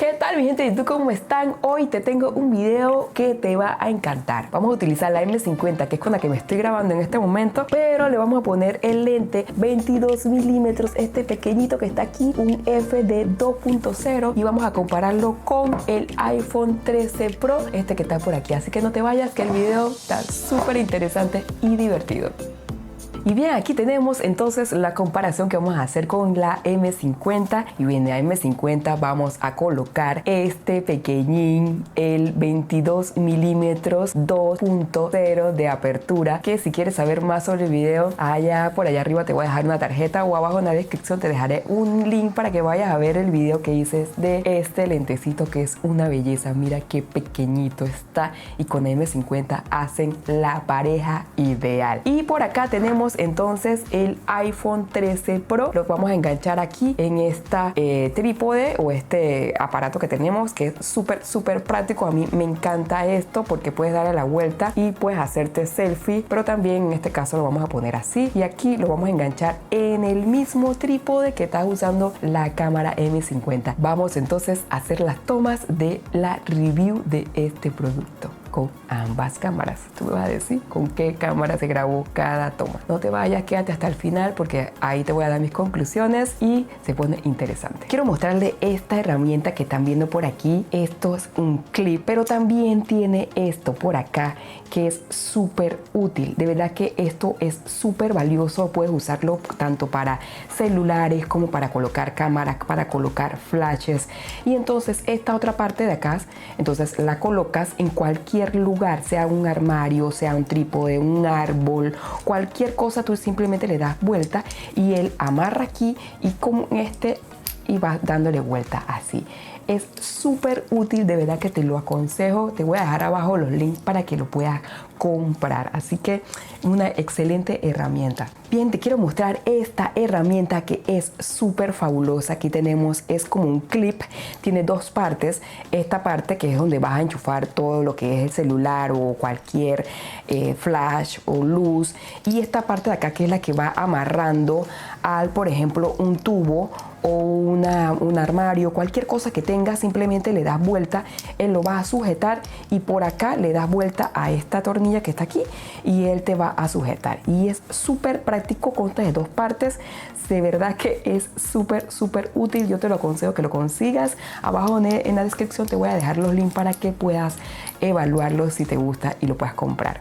¿Qué tal mi gente de YouTube? ¿Cómo están? Hoy te tengo un video que te va a encantar. Vamos a utilizar la M50, que es con la que me estoy grabando en este momento, pero le vamos a poner el lente 22 milímetros, este pequeñito que está aquí, un f de 2.0, y vamos a compararlo con el iPhone 13 Pro, este que está por aquí. Así que no te vayas, que el video está súper interesante y divertido. Y bien, aquí tenemos entonces la comparación que vamos a hacer con la M50. Y bien, en la M50 vamos a colocar este pequeñín, el 22 milímetros 2.0 de apertura, que si quieres saber más sobre el video, por allá arriba te voy a dejar una tarjeta, o abajo en la descripción te dejaré un link para que vayas a ver el video que hice de este lentecito, que es una belleza. Mira qué pequeñito está, y con M50 hacen la pareja ideal. Y por acá tenemos entonces el iPhone 13 Pro. Lo vamos a enganchar aquí en esta trípode o este aparato que tenemos, que es súper práctico. A mí me encanta esto porque puedes darle la vuelta y puedes hacerte selfie, pero también en este caso lo vamos a poner así, y aquí lo vamos a enganchar en el mismo trípode que estás usando la cámara M50. Vamos entonces a hacer las tomas de la review de este producto con ambas cámaras. Tú me vas a decir con qué cámara se grabó cada toma. No te vayas, quédate hasta el final porque ahí te voy a dar mis conclusiones y se pone interesante. Quiero mostrarle esta herramienta que están viendo por aquí. Esto es un clip, pero también tiene esto por acá que es súper útil. De verdad que esto es súper valioso. Puedes usarlo tanto para celulares como para colocar cámaras, para colocar flashes. Y entonces esta otra parte de acá, entonces la colocas en cualquier lugar, sea un armario, sea un trípode, un árbol, cualquier cosa. Tú simplemente le das vuelta y él amarra aquí, y con y vas dándole vuelta así. Es súper útil, de verdad que te lo aconsejo. Te voy a dejar abajo los links para que lo puedas comprar. Así que una excelente herramienta. Bien, te quiero mostrar esta herramienta que es súper fabulosa. Aquí tenemos, es como un clip, tiene dos partes. Esta parte que es donde vas a enchufar todo lo que es el celular o cualquier flash o luz, y esta parte de acá que es la que va amarrando al, por ejemplo, un tubo o un armario, cualquier cosa que tengas. Simplemente le das vuelta, él lo va a sujetar, y por acá le das vuelta a esta tornilla que está aquí y él te va a sujetar. Y es súper práctico, consta de dos partes. De verdad que es súper útil. Yo te lo aconsejo que lo consigas. Abajo en la descripción te voy a dejar los links para que puedas evaluarlo si te gusta y lo puedas comprar.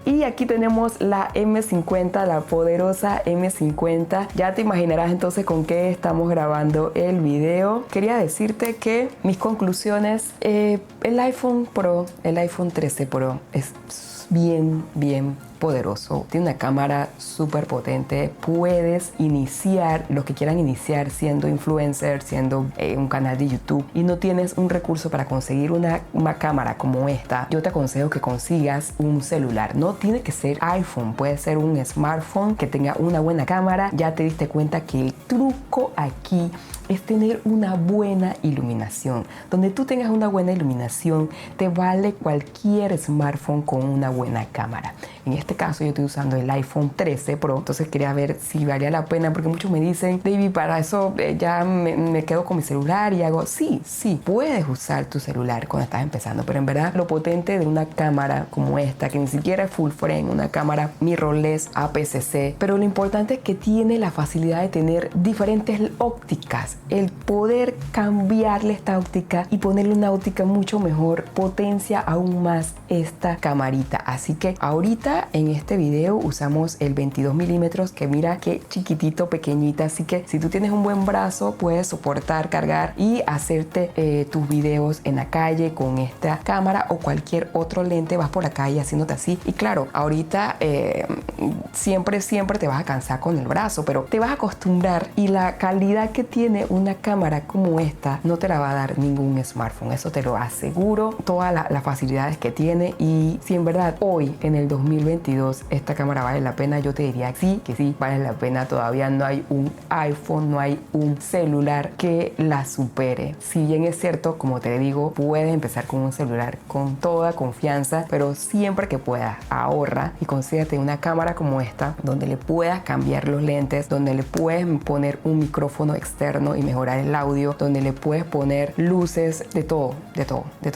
Y aquí tenemos la M50, la poderosa M50. Ya te imaginarás entonces con qué estamos grabando el video. Quería decirte que mis conclusiones, el iPhone Pro, el iPhone 13 Pro es bien poderoso. Tiene una cámara súper potente. Puedes iniciar, los que quieran iniciar siendo influencer, siendo un canal de YouTube, y no tienes un recurso para conseguir una cámara como esta, yo te aconsejo que consigas un celular. No tiene que ser iPhone, puede ser un smartphone que tenga una buena cámara. Ya te diste cuenta que el truco aquí es tener una buena iluminación. Donde tú tengas una buena iluminación, te vale cualquier smartphone con una buena cámara. En este caso yo estoy usando el iPhone 13 Pro, entonces quería ver si valía la pena, porque muchos me dicen, David, para eso ya me quedo con mi celular y hago. Sí, puedes usar tu celular cuando estás empezando, pero en verdad lo potente de una cámara como esta, que ni siquiera es full frame, una cámara mirrorless APS-C, pero lo importante es que tiene la facilidad de tener diferentes ópticas, el poder cambiarle esta óptica y ponerle una óptica mucho mejor, potencia aún más esta camarita. Así que ahorita en este video usamos el 22 milímetros, que mira qué chiquitito, pequeñita. Así que si tú tienes un buen brazo, puedes soportar, cargar y hacerte tus videos en la calle con esta cámara o cualquier otro lente. Vas por la calle haciéndote así, y claro, ahorita siempre te vas a cansar con el brazo, pero te vas a acostumbrar, y la calidad que tiene una cámara como esta no te la va a dar ningún smartphone, eso te lo aseguro, todas las facilidades que tiene. Y si en verdad hoy en el 2022 esta cámara vale la pena, yo te diría sí, que sí vale la pena. Todavía no hay un iPhone, no hay un celular que la supere. Si bien es cierto, como te digo, puedes empezar con un celular con toda confianza, pero siempre que puedas ahorra y consíguete una cámara como esta donde le puedas cambiar los lentes, donde le puedes poner un micrófono externo y mejorar el audio, donde le puedes poner luces, de todo.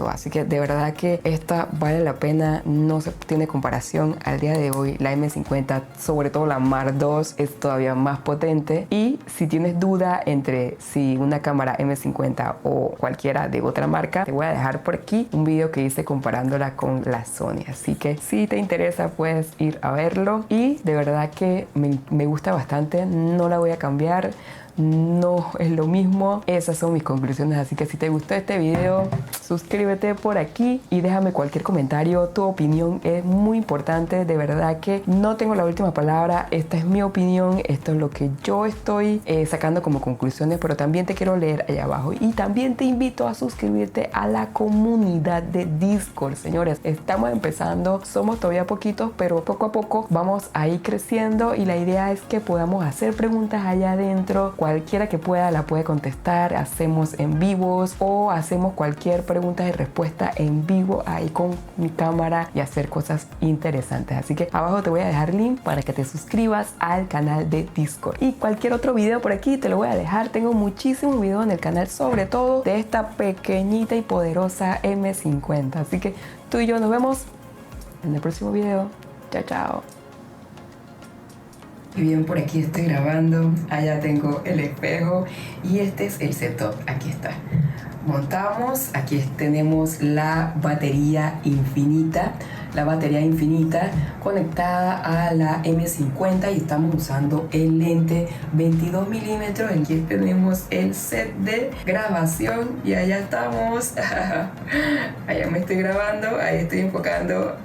Así que de verdad que esta vale la pena, no se tiene comparación. Al día de hoy la M50, sobre todo la Mark II, es todavía más potente. Y si tienes duda entre si una cámara M50 o cualquiera de otra marca, te voy a dejar por aquí un video que hice comparándola con la Sony, así que si te interesa puedes ir a verlo. Y de verdad que me gusta bastante, no la voy a cambiar, no es lo mismo. Esas son mis conclusiones, así que si te gustó este video, suscríbete por aquí y déjame cualquier comentario. Tu opinión es muy importante, de verdad que no tengo la última palabra, esta es mi opinión, esto es lo que yo estoy sacando como conclusiones, pero también te quiero leer allá abajo. Y también te invito a suscribirte a la comunidad de Discord. Señores, estamos empezando, somos todavía poquitos, pero poco a poco vamos a ir creciendo y la idea es que podamos hacer preguntas allá adentro. Cualquiera que pueda la puede contestar, hacemos en vivos o hacemos cualquier pregunta y respuesta en vivo ahí con mi cámara y hacer cosas interesantes. Así que abajo te voy a dejar link para que te suscribas al canal de Discord. Y cualquier otro video por aquí te lo voy a dejar. Tengo muchísimos videos en el canal, sobre todo de esta pequeñita y poderosa M50. Así que tú y yo nos vemos en el próximo video. Chao, chao. Y bien, por aquí estoy grabando, allá tengo el espejo y este es el setup, aquí está. Montamos, aquí tenemos la batería infinita conectada a la M50 y estamos usando el lente 22 milímetros. Aquí tenemos el set de grabación y allá estamos. Allá me estoy grabando, ahí estoy enfocando